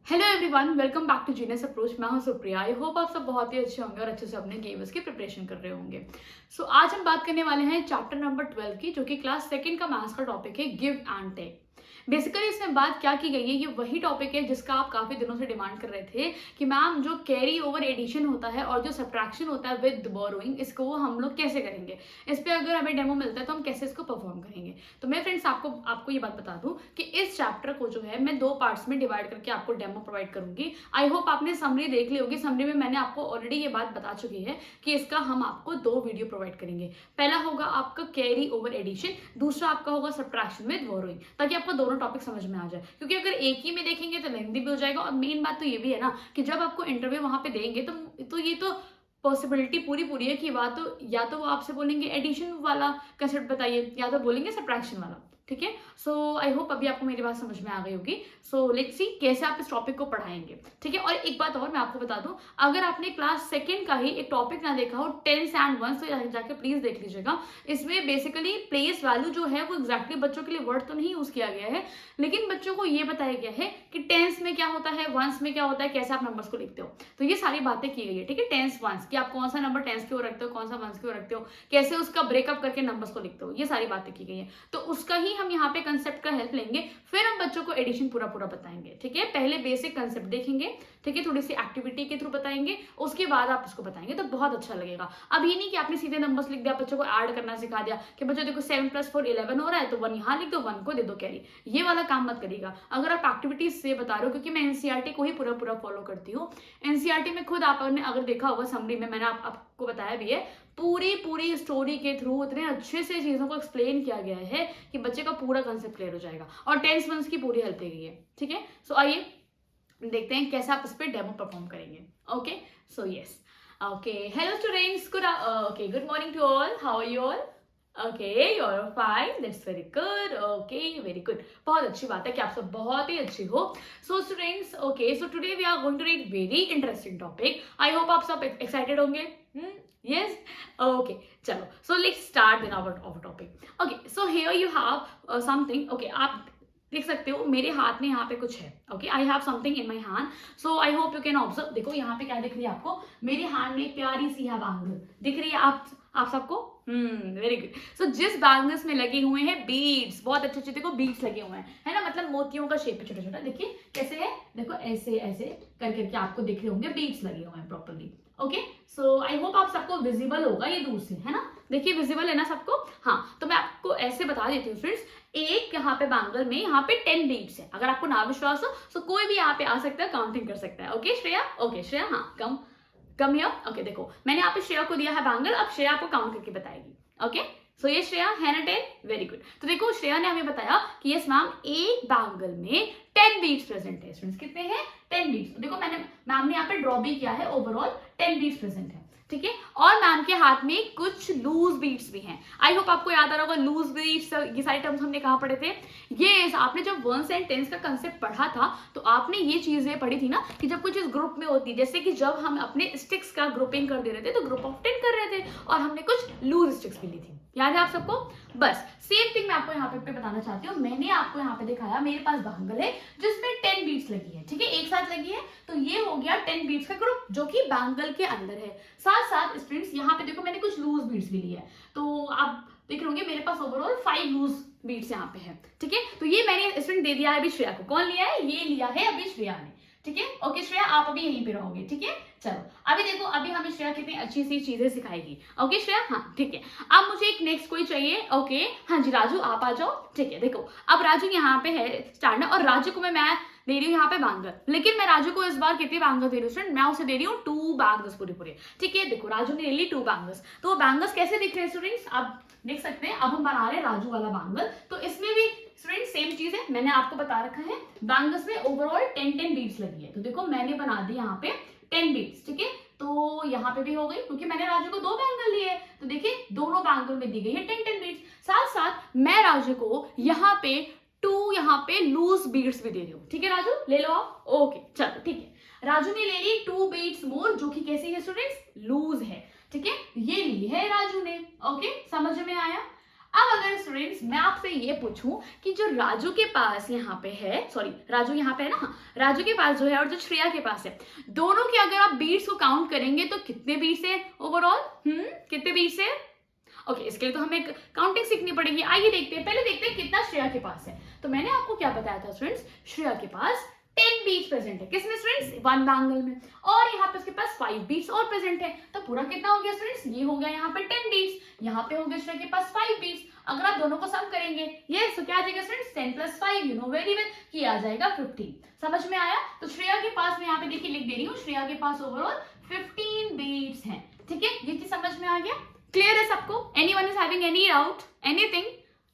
Hello everyone, welcome back to Genius Approach. मैं हूं सुप्रिया। आई hope आप सब बहुत ही अच्छे होंगे और अच्छे से अपने गेम्स की प्रिपरेशन कर रहे होंगे। आज हम बात करने वाले हैं चैप्टर नंबर 12 की, जो कि क्लास सेकंड का मैथ्स का टॉपिक है, गिव एंड टेक। बेसिकली इसमें बात क्या की गई है, ये वही टॉपिक है जिसका आप काफी दिनों से डिमांड कर रहे थे कि मैम जो कैरी ओवर एडिशन होता है और जो सब्ट्रैक्शन होता है विद बोरोइंग, इसको हम लोग कैसे करेंगे, इस पे अगर हमें डेमो मिलता है तो हम कैसे इसको परफॉर्म करेंगे। तो मैं फ्रेंड्स आपको ये बात बता दूं कि इस चैप्टर को जो है मैं 2 पार्ट्स में डिवाइड करके आपको डेमो प्रोवाइड करूंगी। आई होप आपने समरी देख ली होगी। समरी में मैंने आपको ऑलरेडी ये बात बता चुकी है कि इसका हम आपको 2 वीडियो प्रोवाइड करेंगे। पहला होगा आपका कैरी ओवर एडिशन, दूसरा आपका होगा सब्ट्रैक्शन विद बोरोइंग, ताकि आपको दोनों टॉपिक समझ में आ जाए। क्योंकि अगर एक ही में देखेंगे तो लेंथी भी हो जाएगा, और मेन बात तो ये भी है ना कि जब आपको इंटरव्यू वहां पे देंगे तो ये तो पॉसिबिलिटी पूरी है कि या तो वो आपसे बोलेंगे एडिशन वाला कंसेप्ट बताइए, या तो बोलेंगे सब्ट्रैक्शन वाला। ठीक है, सो आई होप अभी आपको मेरी बात समझ में आ गई होगी। सो लेट्स सी कैसे आप इस टॉपिक को पढ़ाएंगे। ठीक है, और एक बात और मैं आपको बता दूं, अगर आपने क्लास सेकंड का ही एक टॉपिक ना देखा हो, टेंस एंड वंस, तो जाके प्लीज देख लीजिएगा। इसमें बेसिकली प्लेस वैल्यू जो है वो एग्जैक्टली बच्चों के लिए वर्ड तो नहीं यूज किया गया है, लेकिन बच्चों को ये बताया गया है कि टेंस में क्या होता है, वंस में क्या होता है, कैसे आप नंबर्स को लिखते हो। तो ये सारी बातें की गई है। ठीक है, टेंस वंस कि आप कौन सा नंबर टेंस के ओर रखते हो, कौन सा वंस के ओर रखते हो, कैसे उसका ब्रेकअप करके नंबर्स को लिखते हो, ये सारी बातें की गई है। तो उसका ही हम यहाँ पे कंसेप्ट का हेल्प लेंगे, फिर हम बच्चों को एडिशन पूरा बताएंगे। ठीक है, पहले बेसिक कंसेप्ट देखेंगे, ठीक है, थोड़ी सी एक्टिविटी के थ्रू बताएंगे, उसके बाद आप उसको बताएंगे तो बहुत अच्छा लगेगा। अब ये नहीं कि आपने सीधे नंबर्स लिख दिया, बच्चों को ऐड करना सिखा दिया कि बच्चों देखो 7 + 4 11 हो रहा है, तो 1 यहाँ लिख दो, 1 को दे दो कैरी। ये वाला काम मत करिएगा। अगर आप एक्टिविटीज से बता रहे हो, क्योंकि मैं एनसीईआरटी को ही पूरा फॉलो करती हूँ। एनसीईआरटी में खुद आपने अगर देखा होगा, समरी में मैंने आपको बताया भी है, पूरी स्टोरी के थ्रू इतने अच्छे से चीजों को एक्सप्लेन किया गया है कि बच्चे का पूरा कंसेप्ट क्लियर हो जाएगा, और टेंस वंस की पूरी हेल्प दी गई है। ठीक है, सो आइए देखते हैं कैसे आप इस पे डेमो परफॉर्म करेंगे। Okay, so yes, okay, hello students, good morning to all, how are you all? Okay, you are fine, that's very good. Okay, very good, बहुत अच्छी बात है कि आप सब बहुत ही अच्छी हो। So students, okay, so today we are going to read very interesting topic. I hope आप सब एक्साइटेड होंगे। यस, ओके, चलो, so let's start then our topic. Okay, so here you have something. Okay, आप देख सकते हो मेरे हाथ में यहाँ पे कुछ है। Okay, I have something in my hand, so I hope you can observe. देखो यहाँ पे क्या दिख रही है आपको, मेरे हैंड में प्यारी सी है बैंगल दिख रही है आप सबको। Very good. सो जिस बैंगल्स में लगे हुए हैं बीड्स, बहुत अच्छे अच्छे देखो बीड्स लगे हुए हैं, है ना, मतलब मोतियों का शेप है छोटा छोटा। देखिए कैसे है, देखो ऐसे ऐसे कर करके आपको दिख रहे होंगे, बीड्स लगे हुए हैं प्रॉपरली। ओके, सो आई होप आप सबको विजिबल होगा ये दूर से, है ना, देखिए विजिबल है ना सबको। हाँ, तो मैं आपको ऐसे बता देती हूँ फ्रेंड्स, एक यहाँ पे बैंगल में यहाँ पे 10 बीड्स है। अगर आपको ना विश्वास हो तो कोई भी यहाँ पे आ सकता है, काउंटिंग कर सकता है। ओके श्रेया, ओके श्रेया, हाँ कम हियर। ओके, देखो मैंने यहाँ पे श्रेया को दिया है बैंगल, अब श्रेया आपको काउंट करके बताएगी। ओके, सो ये श्रेया है ना 10, वेरी गुड। तो देखो श्रेया ने हमें बताया कि यस मैम, एक बैंगल में 10 बीड्स प्रेजेंट है। स्टूडेंट्स कितने हैं? 10 बीड्स। देखो मैम ने यहाँ पे ड्रॉ भी किया है, ओवरऑल 10 बीड्स प्रेजेंट है। ठीक है, और मैम के हाथ में कुछ लूज बीट्स भी हैं। आई होप आपको याद आ रहा होगा लूज बीट्स, ये सारे टर्म्स हमने कहाँ पढ़े थे। ये आपने जब वंस एंड टेंस का कंसेप्ट पढ़ा था तो आपने ये चीजें पढ़ी थी ना कि जब कोई चीज ग्रुप में होती है, जैसे कि जब हम अपने स्टिक्स का ग्रुपिंग कर दे रहे थे तो ग्रुप ऑफ 10 कर रहे थे, और हमने कुछ लूज स्टिक्स भी ली थी। याद है आप सबको? बस सेम थिंग मैं आपको यहाँ पे बताना चाहती हूँ। मैंने आपको यहाँ पे दिखाया, मेरे पास बैंगल है जिसमें 10 बीट्स लगी है। ठीक है, एक साथ लगी है, तो ये हो गया 10 बीट्स का ग्रुप जो कि बैंगल के अंदर है। साथ साथ स्टूडेंट्स यहाँ पे देखो मैंने कुछ लूज बीट्स भी ली है, तो आप देख रहे होंगे मेरे पास ओवरऑल 5 लूज बीट्स यहाँ पे है। ठीक है, तो ये मैंने स्टूडेंट दे दिया है अभी श्रेया को। कौन लिया है? ये लिया है अभी श्रेया ने। ठीक है, ओके श्रेया आप अभी यहीं पे रहोगे। ठीक है, चलो अभी देखो, अभी हमें श्रेया कितनी अच्छी सी चीजें सिखाएगी। ओके श्रेया, हाँ ठीक है। अब मुझे एक नेक्स्ट कोई चाहिए। ओके, हाँ जी राजू आप आ जाओ। ठीक है, देखो अब राजू यहाँ पे है स्टैंड, और राजू को मैं दे रही हूँ यहाँ पे बैंगल, लेकिन मैं राजू को इस बार कितनी बैंगल दे रही हूँ स्टूडेंट? मैं उसे दे रही हूँ 2 बैंगल्स पूरे। ठीक है, देखो राजू ने ले ली 2 बैंगल्स। तो वो बैंगल्स कैसे दिख रहे हैं स्टूडेंट्स? आप देख सकते हैं, अब हम बना रहे हैं राजू वाला बैंगल, तो इसमें भी स्टूडेंट सेम चीज है, मैंने आपको बता रखा है बैंगल्स में ओवरऑल 10 बीट्स लगी है। तो देखो मैंने बना दी यहाँ पे 10 बीट्स। ठीक है, तो यहाँ पे भी हो गई, क्योंकि मैंने राजू को 2 बैंगल लिए, तो देखिए दोनों बैंगल में दी गई है 10 बीट्स। साथ साथ मैं राजू को यहाँ पे 2 यहाँ पे लूज बीट्स भी दे रही हूँ। ठीक है राजू, ले लो आप। ओके चलो ठीक है, राजू ने ले ली 2 बीट्स मोर, जो कि कैसी है स्टूडेंट्स? लूज है। ठीक है, ये ली है राजू ने। ओके, समझ में आया? अब अगर स्टूडेंट्स मैं आपसे ये पूछूं कि जो राजू के पास यहाँ पे है, सॉरी राजू यहाँ पे है ना, राजू के पास जो है और जो श्रेया के पास है, दोनों के अगर आप बीट्स को काउंट करेंगे तो कितने बीट्स है ओवरऑल? कितने बीट्स है? ओके, इसके लिए तो हमें काउंटिंग सीखनी पड़ेगी। आइए देखते हैं, पहले देखते हैं कितना श्रेया के पास है। तो मैंने आपको क्या बताया था स्टूडेंट्स, श्रेया के पास 10 बीट्स प्रेजेंट है। किसमें स्टूडेंट्स? वन बैंगल में। और यहाँ पे उसके पास 5 बीट्स और प्रेजेंट है। तो पूरा कितना हो गया स्टूडेंट्स? ये हो गया यहाँ पे 10 बीट्स, यहाँ पे हो गया श्रेया के पास 5 बीट्स। अगर आप दोनों को सम करेंगे ये तो क्या आ जाएगा students? 10 plus 5, you know very well, कि आ जाएगा 15। समझ में आया? तो श्रेया के पास मैं यहाँ पे देखिए लिख दे रही हूँ, श्रेया के पास ओवरऑल 15 बीट्स हैं। ठीक है, ये चीज समझ में आ गया? क्लियर है सबको? Anyone is having any doubt, anything?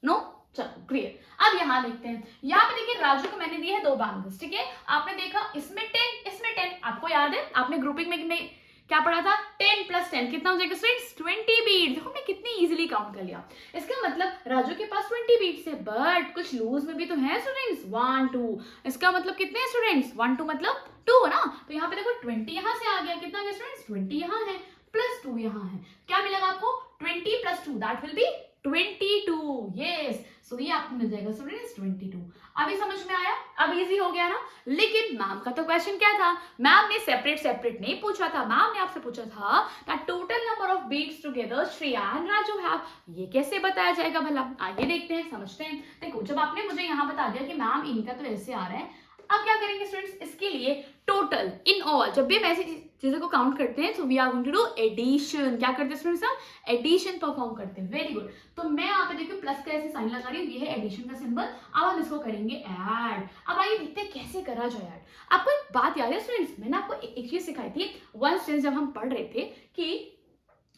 No? चलो क्लियर। अब यहाँ देखते हैं, यहाँ पे देखिए राजू को मैंने दिए हैं 2 बैंगल्स। ठीक है, आपने देखा इसमें 10 इसमें 10, आपको याद है आपने ग्रुपिंग में क्या पढ़ा था? 10 प्लस 10 कितना हो जाएगा स्टूडेंट्स? 20 बीट्स। देखो हमने कितनी इजीली काउंट कर लिया। इसका मतलब राजू के पास 20 बीट्स है, बट कुछ लूज में भी तो है स्टूडेंट्स, 1 2। इसका मतलब कितने हैं स्टूडेंट्स? 1 2 मतलब 2 ना। तो यहाँ पे देखो 20 यहाँ से आ गया, कितना आ गया स्टूडेंट्स? 20 यहाँ है प्लस 2 यहाँ है। क्या मिलेगा आपको? 20 plus 2, that will be 22। Yes, so ये आपको मिल जाएगा स्टूडेंट्स 22। अभी समझ में आया? अब इजी हो गया ना। लेकिन मैम का तो क्वेश्चन क्या था? मैम ने सेपरेट नहीं पूछा था, मैम ने आपसे पूछा था that total number of beats together Shreya and Raju have. ये कैसे बताया जाएगा भला? आइए देखते हैं, समझते हैं। देखो जब आपने मुझे यहाँ बता दिया कि मैम इनका तो ऐसे आ रहा है, अब क्या करेंगे स्टूडेंट्स? इसके लिए टोटल इन ऑल, जब भी हम ऐसी चीजों को काउंट करते हैं तो we are going to do addition. क्या करते हैं स्टूडेंट्स? हम एडिशन परफॉर्म करते हैं। Very good. तो मैं यहाँ पे देखिए प्लस का ऐसे साइन लगा रही हूँ, ये है एडिशन का सिंबल। अब हम इसको करेंगे ऐड। अब आइए देखते हैं कैसे करा जाए ऐड। आपको एक बात याद है स्टूडेंट्स, मैंने आपको एक चीज सिखाई थी वंस टेंस जब हम पढ़ रहे थे कि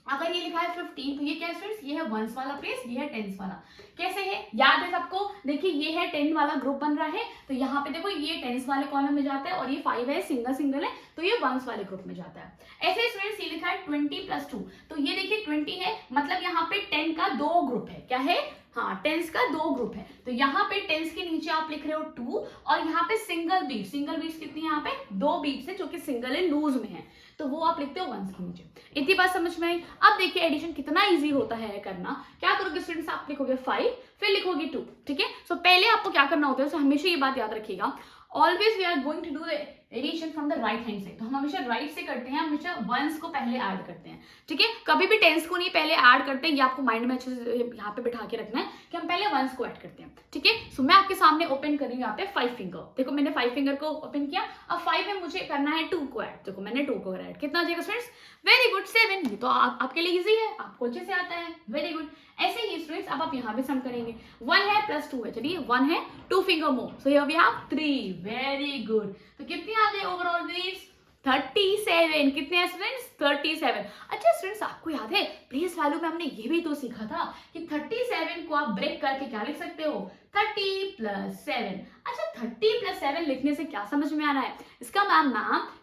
अगर ये लिखा है 15 तो ये क्या है स्टूडेंट्स? ये है वंस वाला प्लेस, ये है टेंस वाला। कैसे है याद है सबको? देखिए ये है 10 वाला ग्रुप बन रहा है, तो यहाँ पे देखो ये टेंस वाले कॉलम में जाता है, और ये 5 है सिंगल है, तो ये वंस वाले ग्रुप में जाता है। ऐसे स्टूडेंट्स ये लिखा है 20 प्लस 2, तो ये देखिए 20 है, मतलब यहाँ पे 10 का 2 ग्रुप है। क्या है? हाँ, टेंस का 2 ग्रुप है। तो यहाँ पे टेंस के नीचे आप लिख रहे हो 2, और यहाँ पे सिंगल बीट्स कितनी है? यहाँ पे 2 बीट्स है जो कि सिंगल है, लूज में है, तो वो आप लिखते हो वंस के नीचे। इतनी बात समझ में आई? अब देखिए एडिशन कितना इजी होता है करना। क्या करोगे स्टूडेंट्स? आप लिखोगे 5, फिर लिखोगे 2। ठीक है, सो पहले आपको क्या करना होता है, तो हमेशा ये बात याद रखिएगा, always we are going to do addition from the right hand side. तो हम हमेशा राइट से करते हैं, हमेशा वंस को पहले ऐड करते हैं। ठीक है, कभी भी टेंस को नहीं पहले ऐड करते हैं, ये आपको माइंड में अच्छे से यहाँ पे बिठा के रखना है कि हम पहले वंस को ऐड करते हैं। ठीक है, सो मैं आपके सामने ओपन कर रही हूँ यहाँ पे 5 फिंगर। देखो मैंने 5 फिंगर को ओपन किया, अब 5 में मुझे करना है 2 को ऐड। देखो मैंने 2 को ऐड, कितना आ जाएगा स्टूडेंट्स? Very good, 7। ये तो आपके लिए इजी है, आपको अच्छे से आता है। Very good. ऐसे ही स्टूडेंट्स अब आप यहाँ पे सम करेंगे, 1 है प्लस 2 है, चलिए 1 है 2 finger more, so here we have 3। Very good. तो कितने आ गए ओवरऑल बीट्स? 37। कितने हैं स्टूडेंट्स? 37। अच्छा स्टूडेंट्स आपको याद है प्लेस वैल्यू में हमने ये भी तो सीखा था कि 37 को आप ब्रेक करके क्या लिख सकते हो? 30 प्लस 7। अच्छा 30 प्लस 7 लिखने से क्या समझ में आ रहा है? इसका मैम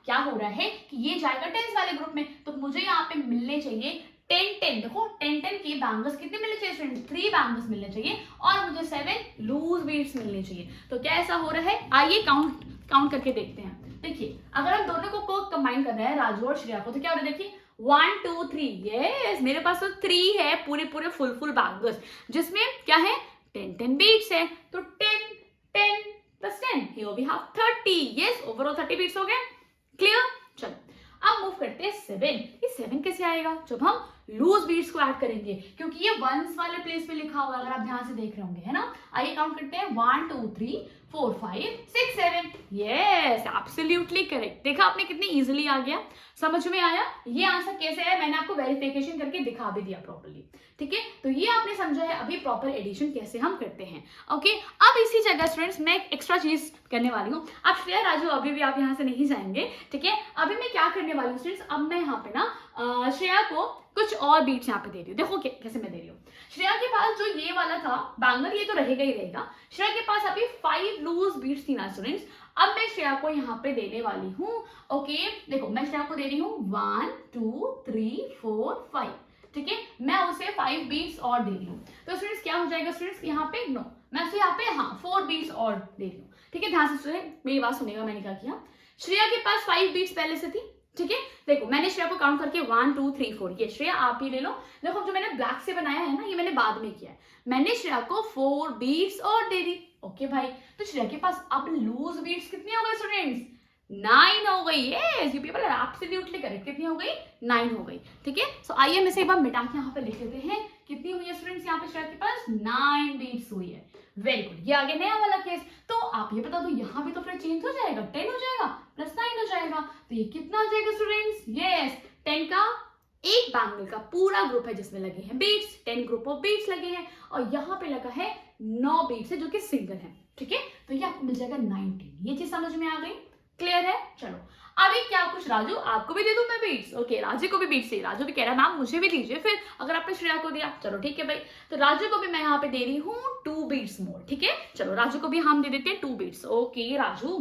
क्या हो रहा है कि ये जाएगा टेंस वाले ग्रुप में, तो मुझे यहाँ पे मिलने चाहिए 10 देखो 10 के बैंगल्स कितने मिलने चाहिए स्टूडेंट? 3 बैंगल्स मिलने चाहिए, और मुझे 7 लूज बीट्स मिलने चाहिए। तो क्या ऐसा हो रहा है? आइए काउंट करके देखते हैं। देखिए अगर हम दोनों को कंबाइन कर रहे हैं राजू और श्रेया को, तो क्या हो रहा है? देखिए 1 2 3। यस, मेरे पास तो 3 है पूरे फुल बैंगल्स, जिसमें क्या है? 10 बीट्स है। तो 10 plus 10, here we have 30। Yes, overall 30 beats हो गए। क्लियर? चलो अब मूव करते हैं 7। ये 7 कैसे आएगा? जब हम लूज बीट्स को ऐड करेंगे, क्योंकि ये वंस वाले प्लेस पे लिखा हुआ है, अगर आप ध्यान से देख रहे होंगे, है ना। आइए काउंट करते हैं, 1 2 3 4 5 6 7। Yes, absolutely correct. देखा आपने कितनी इजीली आ गया, समझ में आया? ये आंसर कैसे है मैंने आपको वेरिफिकेशन करके दिखा भी दिया प्रॉपर्ली। ठीक है, तो ये आपने समझा है अभी प्रॉपर एडिशन कैसे हम करते हैं। ओके, अब इसी जगह स्टूडेंट्स मैं एक एक्स्ट्रा चीज करने वाली हूँ। आप श्रेया राजू अभी भी आप यहाँ से नहीं जाएंगे। ठीक है, अभी मैं क्या करने वाली हूँ स्टूडेंट्स, अब मैं यहाँ पे ना श्रेया को कुछ और बीट्स यहाँ पे दे रही हूँ। देखो कैसे मैं दे रही हूँ। श्रेया के पास जो ये वाला था बैंगल, ये तो रहेगा ही रहेगा। श्रेया के पास अभी 5 लूज बीट्स थी ना स्टूडेंट्स, अब मैं श्रेया को यहाँ पे देने वाली हूँ। ओके, देखो मैं श्रेया को दे रही हूँ 1 2 3 4 5। ठीक है, मैं उसे 5 बीट्स और दे रही हूँ। तो स्टूडेंट्स क्या हो जाएगा स्टूडेंट्स यहाँ पे? नो, मैं उसे यहाँ पे 4 बीट्स और दे रही हूँ। ठीक है, ध्यान से मेरी बात सुनेगा, मैंने क्या किया। श्रेया के पास 5 बीट्स पहले से थी, ठीक है, देखो मैंने श्रेया को काउंट करके 1 2 3 4, ये श्रेया आप ही ले लो। देखो जो मैंने ब्लैक से बनाया है ना, ये मैंने बाद में किया है। मैंने श्रेया को 4 बीट्स और दे दी। ओके भाई, तो श्रेया के पास अब लूज बीट्स कितनी हो गई स्टूडेंट्स? 9 हो गई। Yes, you people are absolutely correct. कितनी हो गई? 9 हो गई। ठीक है, सो आइए हम इसे एक बार मिटा के यहाँ पे लिख लेते हैं। कितनी हुई है स्टूडेंट्स यहाँ पे श्रेया के पास? 9 बीट्स हुई है। Very good. ये आगे नया वाला केस। तो आप ये बता दो, यहाँ भी तो फिर चेंज हो जाएगा, 10 हो जाएगा प्लस 9 हो जाएगा, तो ये कितना आ जाएगा स्टूडेंट्स? यस, 10 का एक बैंगल का पूरा ग्रुप है जिसमें लगे हैं बीट्स, 10 ग्रुप ऑफ बीट्स लगे हैं, और यहाँ पे लगा है 9 बीट्स है जो कि सिंगल है। ठीक है, तो ये आपको मिल जाएगा 19। ये चीज समझ में आ गई? क्लियर है? चलो अभी क्या कुछ राजू आपको भी दे दूं मैं बीट्स? ओके, राजू को भी बीट्स चाहिए। राजू भी कह रहा है मैम मुझे भी दीजिए फिर, अगर आपने श्रेया को दिया। चलो ठीक है भाई, तो राजू को भी मैं यहाँ पे दे रही हूँ 2 बीट्स मोर। ठीक है, चलो राजू को भी हम दे देते हैं 2 बीट्स। ओके राजू,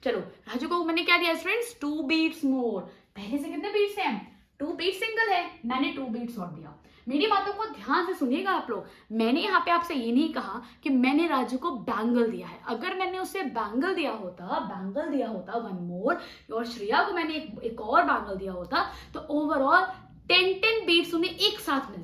चलो राजू को मैंने क्या दिया स्टूडेंट्स? 2 बीट्स मोर। पहले से कितने बीट्स हैं? 2 बीट सिंगल है, मैंने 2 बीट्स और दिया। मेरी बातों को ध्यान से सुनिएगा आप लोग। मैंने यहाँ पे आपसे ये नहीं कहा कि मैंने राजू को बैंगल दिया है। अगर मैंने उसे बैंगल दिया होता 1 मोर, और श्रेया को मैंने एक और बैंगल दिया होता, तो ओवरऑल 10 बीट्स उन्हें एक साथ मिल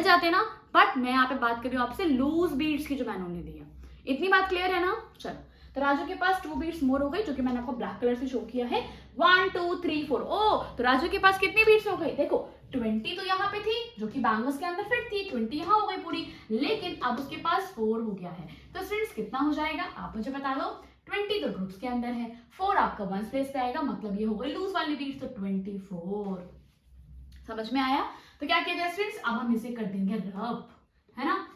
जाते ना। बट मैं यहाँ पे बात कर रही हूँ आपसे लूज बीट्स की जो मैंने उन्हें दी है। इतनी बात क्लियर है ना? चलो, तो राजू के पास 2 बीट्स मोर हो गई, जो कि मैंने आपको ब्लैक कलर से शो किया है। 1 2 3 4। ओ, तो राजू के पास कितनी बीट्स हो गई? देखो 20 तो यहाँ पे थी जो कि बैंगल्स के अंदर फिट थी, 20 यहाँ हो गई पूरी, लेकिन अब उसके पास 4 हो गया है। तो स्टूडेंट्स कितना हो जाएगा आप मुझे बता दो? 20 तो ग्रुप्स के अंदर है, 4 आपका वंस प्लेस पे आएगा, मतलब ये हो गई लूज वाली बीट्स, तो 24। समझ में आया? तो क्या किया जाए स्टूडेंट्स? अब हम इसे कर देंगे रब, है ना?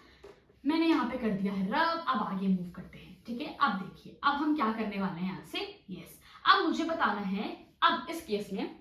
मैंने यहाँ पे कर दिया है रब। अब आगे मूव करते हैं। ठीक है, अब देखिए अब हम क्या करने वाले हैं यहाँ से। यस, अब मुझे बताना है, अब इस केस में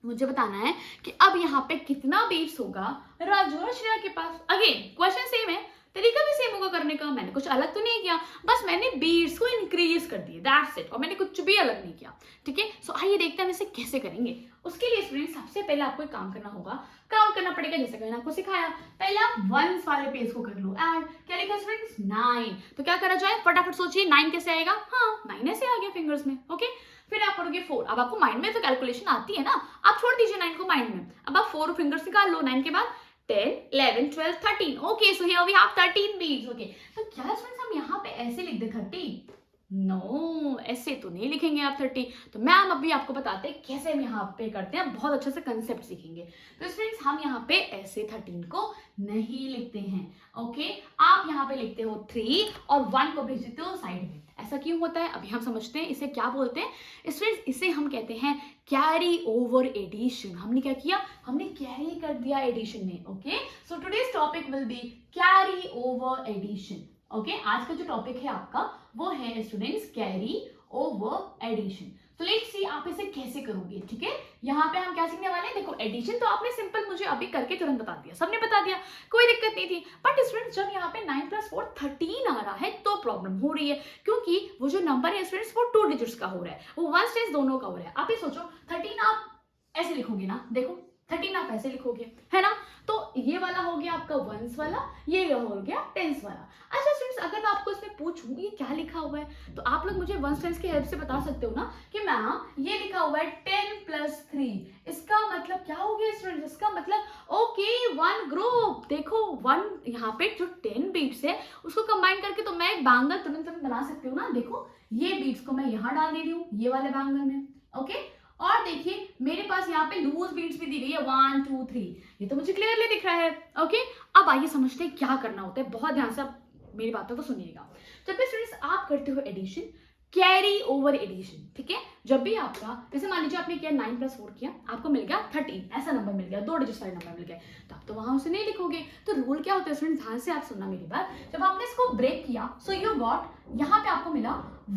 मुझे बताना है कि अब यहाँ पे कितना बीट्स होगा राजू और श्रेया के पास। अगेन क्वेश्चन सेम है, तरीका भी सेम होगा करने का। मैंने कुछ अलग तो नहीं किया, बस मैंने बीट्स को इंक्रीज कर दिए, दैट्स इट, और मैंने कुछ भी अलग नहीं किया। ठीक है, सो आइए देखते हैं हम इसे कैसे करेंगे। उसके लिए स्टूडेंट सबसे पहले आपको एक काम करना होगा, काउंट करना पड़ेगा, जैसे मैंने आपको सिखाया। पहले आप वंस वाले पेज को कर लो ऐड। क्या लिखा स्टूडेंट्स? 9। तो क्या करा जाए, फटाफट सोचिए 9 कैसे आएगा? हाँ, 9 ऐसे आ गया फिंगर्स में। ओके, फिर आप करोगे 4। अब आपको माइंड में तो कैलकुलेशन आती है ना, आप छोड़ दीजिए 9 को माइंड में। अब आप 4 फिंगर्स निकाल लो। 9 के बाद 10 11 12 13। Okay, so here we have 13 beats. Okay, तो क्या स्टूडेंट्स हम यहाँ पे ऐसे लिख दे 30? नो, ऐसे तो नहीं लिखेंगे आप 30। तो मैम अभी आपको बताते हैं कैसे हम यहाँ पे करते हैं, बहुत अच्छे से कंसेप्ट सीखेंगे। तो स्टूडेंट्स हम यहाँ पे ऐसे 13 को नहीं लिखते हैं। ओके, आप यहाँ पे लिखते हो 3 और 1 को भेज देते हो साइड में। ऐसा क्यों होता है अभी हम समझते हैं। इसे क्या बोलते हैं स्टूडेंट्स? इसे हम कहते हैं कैरी ओवर एडिशन। हमने क्या किया? हमने कैरी कर दिया एडिशन में। Okay, so today's topic will be carry over addition. Okay, आज का जो टॉपिक है आपका वो है स्टूडेंट्स कैरी ओवर एडिशन। तो लेट्स सी आप इसे कैसे करोगे। ठीक है, यहाँ पे हम क्या सीखने वाले हैं? देखो एडिशन तो आपने सिंपल मुझे अभी करके तुरंत बता दिया, सबने बता दिया, कोई दिक्कत नहीं थी। बट स्टूडेंट्स जब यहाँ पे 9 + 4 13 आ रहा है तो प्रॉब्लम हो रही है, क्योंकि वो जो नंबर है स्टूडेंट्स वो 2 डिजिट्स का हो रहा है, वो 1 स्टेज दोनों का हो रहा है। आप ये सोचो 13 आप ऐसे लिखोगे ना, देखो 13 आप ऐसे लिखोगे, है ना? तो ये वाला हो गया आपका वंस वाला, ये हो गया टेंस वाला। अच्छा स्टूडेंट्स, अगर मैं आपको इसमें पूछूं ये क्या लिखा हुआ है, तो आप लोग मुझे वंस टेंस की हेल्प से बता सकते हो ना कि मैम ये लिखा हुआ है 10 + 3, इसका मतलब क्या हो गया स्टूडेंट्स? इसका मतलब ओके 1 ग्रुप। देखो 1 यहाँ पे जो 10 बीट्स है उसको कंबाइन करके तो मैं एक बैंगल तुरंत बना सकती हूँ ना। देखो ये बीट्स को मैं यहाँ डाल दे रही हूँ ये वाले बैंगल में। ओके, और देखिए मेरे पास यहाँ पे लूज बीट्स भी दी गई है 1 2 3, ये तो मुझे क्लियरली दिख रहा है। ओके, अब आइए समझते हैं क्या करना होता है। बहुत ध्यान से आप मेरी बातों को सुनिएगा। जब भी स्टूडेंट्स आप करते हो एडिशन, कैरी ओवर एडिशन, ठीक है, जब भी आपका जैसे मान लीजिए आपने किया 9 + 4 किया, आपको मिल गया 13, ऐसा नंबर मिल गया, 2 डिजिट वाला नंबर मिल गया, तो आप तो वहां उसे नहीं लिखोगे। तो रूल क्या होता है स्टूडेंट्स, ध्यान से आप सुनना मेरी बात। जब आपने इसको ब्रेक किया, सो यू गॉट, यहाँ पे आपको मिला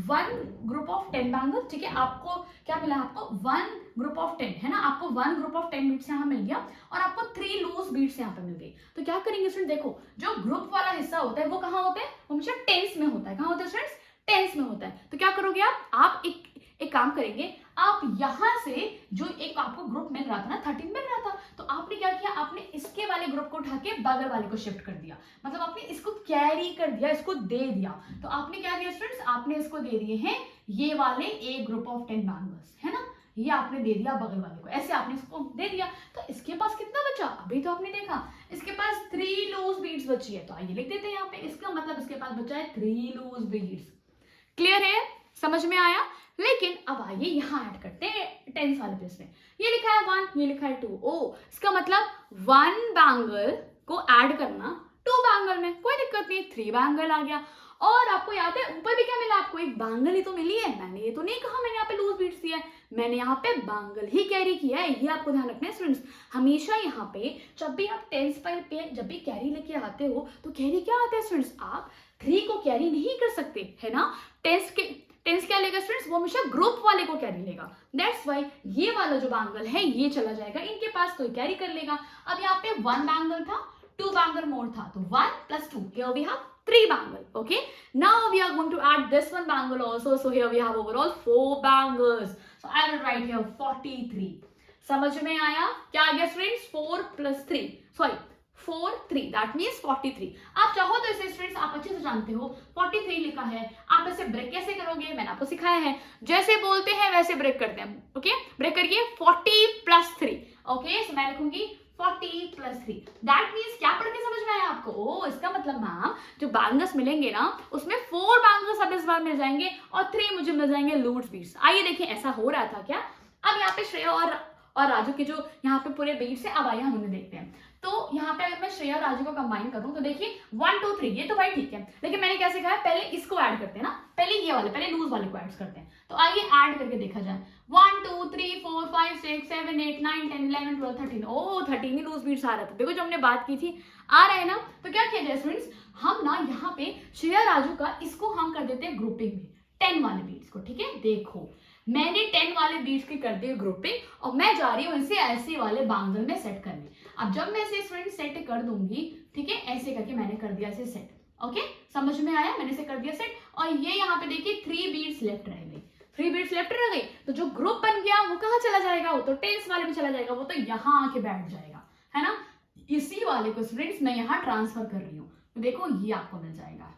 1 ग्रुप ऑफ 10 बैंगल। ठीक है, आपको क्या मिला? आपको 1 ग्रुप ऑफ 10, है ना? आपको 1 ग्रुप ऑफ 10 बीट्स यहाँ मिल गया, और आपको 3 लूज बीट्स यहाँ पे मिल गई। तो क्या करेंगे स्टूडेंट? देखो जो ग्रुप वाला हिस्सा होता है वो कहाँ होता है? वो हमेशा टेंस में होता है। कहाँ होता है स्टूडेंट्स? टेंस में होता है। तो क्या करोगे आप एक काम करेंगे, आप यहां से जो एक आपको ग्रुप मिल रहा था ना, 13 मिल रहा था, तो आपने क्या किया? आपने इसके वाले ग्रुप को उठा के बगल वाले को शिफ्ट कर दिया, मतलब आपने इसको कैरी कर दिया, इसको दे दिया। तो आपने क्या दिया स्टूडेंट्स? आपने इसको दे दिए हैं ये वाले एक ग्रुप ऑफ 10 बैंगल्स, है ना? ये आपने दे दिया बगल वाले को, ऐसे आपने इसको दे दिया, तो इसके पास कितना बचा, अभी तो आपने देखा इसके पास 3 लूज बीड्स बची है, तो आइए लिख देते हैं यहाँ पे, इसका मतलब इसके पास बचा है 3 लूज बीड्स। क्लियर है, समझ में आया। लेकिन अब आइए यहाँ ऐड करते हैं टेंस वाले प्लेस में, ये लिखा है 1, ये लिखा है 2, ओ इसका मतलब 1 बैंगल को ऐड करना 2 बैंगल में, कोई दिक्कत नहीं, 3 बैंगल आ गया। और आपको याद है ऊपर भी क्या मिला आपको, एक बैंगल ही तो मिली है, मैंने ये तो नहीं कहा मैंने यहाँ पे लूज बीट्स दिया है, मैंने यहाँ पे बैंगल ही कैरी किया है, ये आपको ध्यान रखना है स्टूडेंट्स। हमेशा यहाँ पे जब भी आप टेंस पे जब भी कैरी लेके आते हो तो कैरी क्या आता है स्टूडेंट्स, आप 3 को कैरी नहीं कर सकते है ना, टेंस क्या लेगा स्टूडेंट्स, वो हमेशा ग्रुप वाले को कैरी लेगा, दैट्स वाई ये वाला जो बैंगल है ये चला जाएगा इनके पास, तो कैरी कर लेगा। अब यहाँ पे 1 बैंगल था, 2 बैंगल मोर था, तो 1 + 2, here we have 3 bangle. Okay, now we are going to add this one bangle also, so here we have overall 4 bangles, so I will write here 43. समझ में आया, क्या आ गया स्टूडेंट्स, 4 + 3, सॉरी 4 3, दैट मीन्स 43। आप चाहो तो इसे स्टूडेंट्स आप अच्छे से जानते हो 43 लिखा है, आप इसे ब्रेक कैसे करोगे मैंने आपको सिखाया है, जैसे बोलते हैं वैसे ब्रेक करते हैं। ओके, ब्रेक करिए 40 + 3, ओके, सो मैं लिखूंगी 40 + 3, दैट मीन्स क्या पढ़ के समझ में आया आपको, ओ इसका मतलब मैम जो बैंगल्स मिलेंगे ना उसमें 4 बैंगल्स अब इस बार मिल जाएंगे और 3 मुझे मिल जाएंगे लूज बीट्स। आइए देखिए ऐसा हो रहा था क्या। अब यहाँ पे श्रेया और राजू के जो यहाँ पे पूरे बीट्स है, अब आइए हम उन्हें देखते हैं। तो यहाँ पे अगर मैं श्रेया और राजू को कंबाइन करूँ तो देखिए 1 2 3, ये तो भाई ठीक है, लेकिन मैंने क्या सिखाया, पहले इसको ऐड करते हैं ना, पहले ये वाले, पहले लूज वाले को ऐड करते हैं। तो आइए ऐड करके देखा जाए, 1 2 3 4 5 6 7 8 9 10 11 12 13, ओ 13 ही लूज बीट्स आ रहा था, देखो जो हमने बात की थी आ रहा है ना। तो क्या किया जाए स्टूडेंट्स, हम ना यहाँ पे श्रेया राजू का इसको हम कर देते हैं ग्रुपिंग में 10 वाले बीट्स को, ठीक है। देखो मैंने 10 वाले बीट्स की कर दी ग्रुपिंग और मैं जा रही हूँ इसे ऐसे वाले बैंगल में सेट करने। अब जब मैं इसे स्टूडेंट सेट कर दूंगी, ठीक है, ऐसे करके मैंने कर दिया इसे सेट, ओके, समझ में आया, मैंने इसे कर दिया सेट। और ये यहाँ पे देखिए 3 बीट्स लेफ्ट रह गई, 3 बीट्स लेफ्ट रह गई, तो जो ग्रुप बन गया वो कहाँ चला जाएगा, वो तो टेंस वाले में चला जाएगा, वो तो यहाँ आके बैठ जाएगा, है ना। इसी वाले को स्टूडेंट्स मैं यहाँ ट्रांसफर कर रही हूँ, तो देखो ये आपको मिल जाएगा,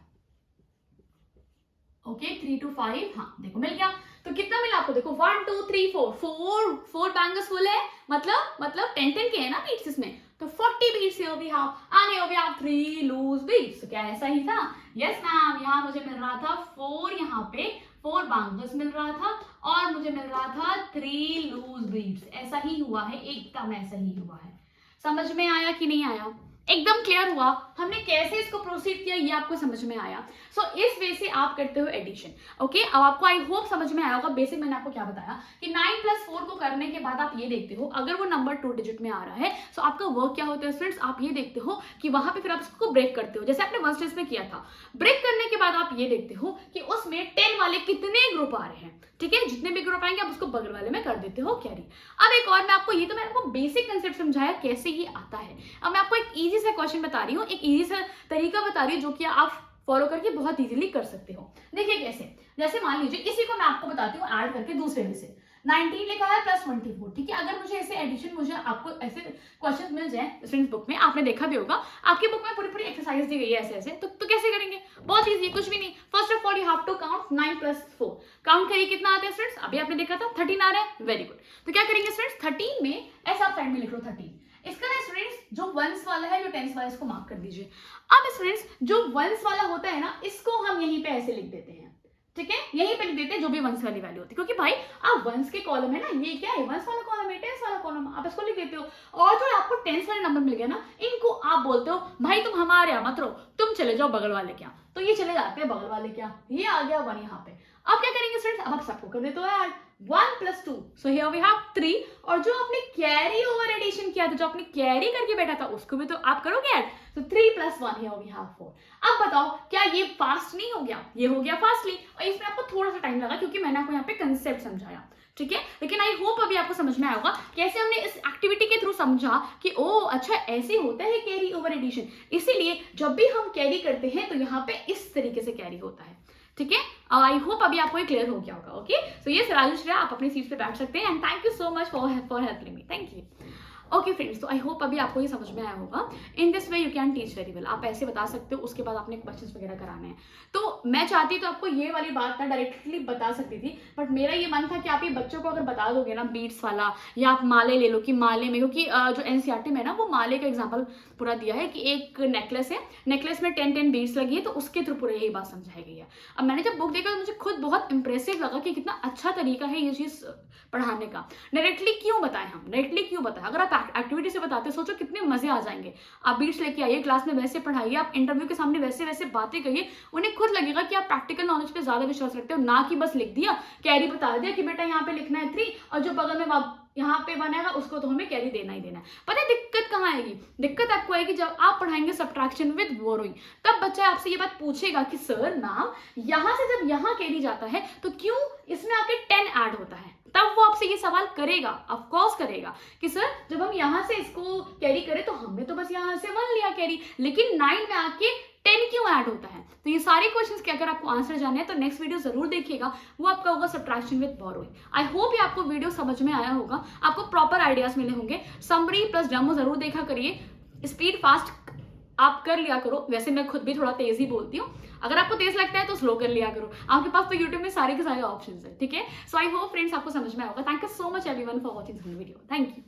ओके 3 to 5, हाँ देखो मिल गया। तो कितना मिला आपको, देखो 1 2 3 4 बैंगल्स फुल है, मतलब 10 10 के है ना बीट्स इसमें, तो 40 beats here we have, and here we have 3 loose beats. तो क्या ऐसा ही था, यस मैम, यहाँ मुझे मिल रहा था 4, यहाँ पे 4 बैंगल्स मिल रहा था और मुझे मिल रहा था 3 लूज बीट्स, ऐसा ही हुआ है, एकदम ऐसा ही हुआ है। समझ में आया कि नहीं आया, एकदम क्लियर हुआ, हमने कैसे इसको प्रोसीड किया ये आपको समझ में आया। सो इस वे से आप करते हो एडिशन, ओके। अब आपको आई होप समझ में आया होगा, बेसिक मैंने आपको क्या बताया कि 9 + 4 को करने के बाद आप ये देखते हो अगर वो नंबर 2 डिजिट में आ रहा है, सो आपका वर्क क्या होता है स्टूडेंट्स, आप ये देखते हो कि वहां पे फिर आप इसको ब्रेक करते हो, जैसे आपने 1 स्टेज में किया था। ब्रेक करने के बाद आप ये देखते हो कि उसमें 10 वाले कितने ग्रुप आ रहे हैं, ठीक है, जितने भी ग्रुप आएंगे आप उसको बगल वाले में कर देते हो कैरी। अब एक और मैं आपको, ये तो मैंने आपको बेसिक कंसेप्ट समझाया कैसे ये आता है, अब मैं आपको एक इजी सा क्वेश्चन बता रही हूँ, एक इजी सा तरीका बता रही हूँ जो कि आप फॉलो करके बहुत इजीली कर सकते हो। देखिए कैसे, जैसे मान लीजिए इसी को मैं आपको बताती हूँ ऐड करके दूसरे में से, 19 लिखा है +24, ठीक है। अगर मुझे ऐसे एडिशन, मुझे आपको ऐसे क्वेश्चन मिल जाए स्टूडेंट्स बुक में, आपने देखा भी होगा आपकी बुक में पूरी एक्सरसाइज दी गई है ऐसे ऐसे, तो कैसे करेंगे, बहुत ईजी है, कुछ भी नहीं। First of all you have to count 9 + 4, count करिए कितना आता है स्टूडेंट्स, अभी आपने देखा था 13 आ रहा है, वेरी गुड। तो क्या करेंगे स्टूडेंट्स, 13 में ऐसा आप साइड में लिख लो 13, इसका ना स्टूडेंट्स जो वंस वाला है, जो टेंस वाला है, इसको मार्क कर दीजिए। अब स्टूडेंट्स जो वंस वाला होता है ना, इसको हम यहीं पे ऐसे लिख देते हैं, ठीक है, यहीं पे लिख देते हैं जो भी वंस वाली वैल्यू होती है, क्योंकि भाई आप वंस के कॉलम है ना, ये क्या है, वंस वाला कॉलम है, टेंस वाला कॉलम, आप इसको लिख देते हो। और जो आपको टेंस वाले नंबर मिल गया ना, इनको आप बोलते हो भाई तुम हमारे यहाँ मत रहो, तुम चले जाओ बगल वाले के यहाँ, तो ये चले जाते हैं बगल वाले के यहाँ, ये आ गया 1 यहाँ पे। अब क्या करेंगे स्टूडेंट्स, अब आप सबको कर देते हो add, 1 + 2, so here we have 3, और जो आपने कैरी ओवर एडिशन किया था, जो आपने कैरी करके बैठा था, उसको भी तो आप करोगे ऐड, तो 3 + 1 हियर वी हैव 4। अब बताओ क्या ये फास्ट नहीं हो गया, ये हो गया फास्टली, और इसमें आपको थोड़ा सा टाइम लगा क्योंकि मैंने आपको यहाँ पे कंसेप्ट समझाया, ठीक है। लेकिन आई होप अभी आपको समझ में आया होगा कैसे हमने इस एक्टिविटी के थ्रू समझा कि ओ अच्छा ऐसे होता है कैरी ओवर एडिशन, इसीलिए जब भी हम कैरी करते हैं तो यहाँ पे इस तरीके से कैरी होता है, ठीक है। आई होप अभी आपको क्लियर हो गया होगा, ओके। सो ये राजू श्रेया आप अपनी सीट पे बैठ सकते हैं, and thank you so much for helping me, thank you. Okay friends, तो आई होप अभी आपको ये समझ में आया होगा। In this way you can teach very well. आप ऐसे बता सकते हो, उसके बाद आपने क्वेश्चंस वगैरह कराने हैं। तो मैं चाहती तो आपको ये वाली बात ना डायरेक्टली बता सकती थी, बट मेरा ये मन था कि आप ये बच्चों को अगर बता दोगे ना बीट्स वाला, या आप माले ले लो कि माले में, क्योंकि जो एनसीईआरटी में ना वो माले का एग्जाम्पल पूरा दिया है कि एक नेकलेस है, नेकलेस में 10 बीट्स लगी है, तो उसके थ्रू पूरे यही बात समझाई गई है। अब मैंने जब बुक देखा तो मुझे खुद बहुत इंप्रेसिव लगा कि कितना अच्छा तरीका है ये चीज़ पढ़ाने का। डायरेक्टली क्यों बताएं हम, डायरेक्टली क्यों बताएं? अगर आप एक्टिविटी से बताते, सोचो कितने मजे आ जाएंगे। आप बीट्स लेके आइए, क्लास में वैसे पढ़ाइए, आप इंटरव्यू के सामने वैसे वैसे बातें कहिए, उन्हें खुद लगेगा कि आप प्रैक्टिकल नॉलेज पे ज्यादा विश्वास रखते हो, ना कि बस लिख दिया, कैरी बता दिया कि बेटा यहाँ पे लिखना है 3 और जो बगल में यहाँ पे बनेगा उसको तो हमें कैरी देना ही देना है। पता है दिक्कत कहाँ आएगी? दिक्कत आपको आएगी जब आप पढ़ाएंगे सब्ट्रैक्शन विद बोरोइंग। तब बच्चा आपसे ये बात पूछेगा कि सर मैम, यहाँ से जब यहाँ कैरी जाता है तो क्यों इसमें आके 10 ऐड होता है? तब वो आपसे ये सवाल करेगा, ऑफ कोर्स करेगा कि सर जब हम यहाँ से इसको कैरी करें तो हमने तो बस यहाँ से 1 लिया कैरी, लेकिन 9 में आके 10 क्यों ऐड होता है? तो ये सारे क्वेश्चंस के अगर आपको आंसर जाने हैं तो नेक्स्ट वीडियो जरूर देखिएगा, वो आपका होगा subtraction with borrowing. I hope ये आपको वीडियो समझ में आया होगा, आपको प्रॉपर आइडियाज मिले होंगे। समरी प्लस डेमो जरूर देखा करिए, स्पीड फास्ट आप कर लिया करो। वैसे मैं खुद भी थोड़ा तेज ही बोलती हूँ, अगर आपको तेज लगता है तो स्लो कर लिया करो। आपके पास तो यूट्यूब में सारे के सारे ऑप्शंस है, ठीक है। सो आई होप फ्रेंड्स आपको समझ में आएगा। Thank you so much everyone for watching this video. Thank you.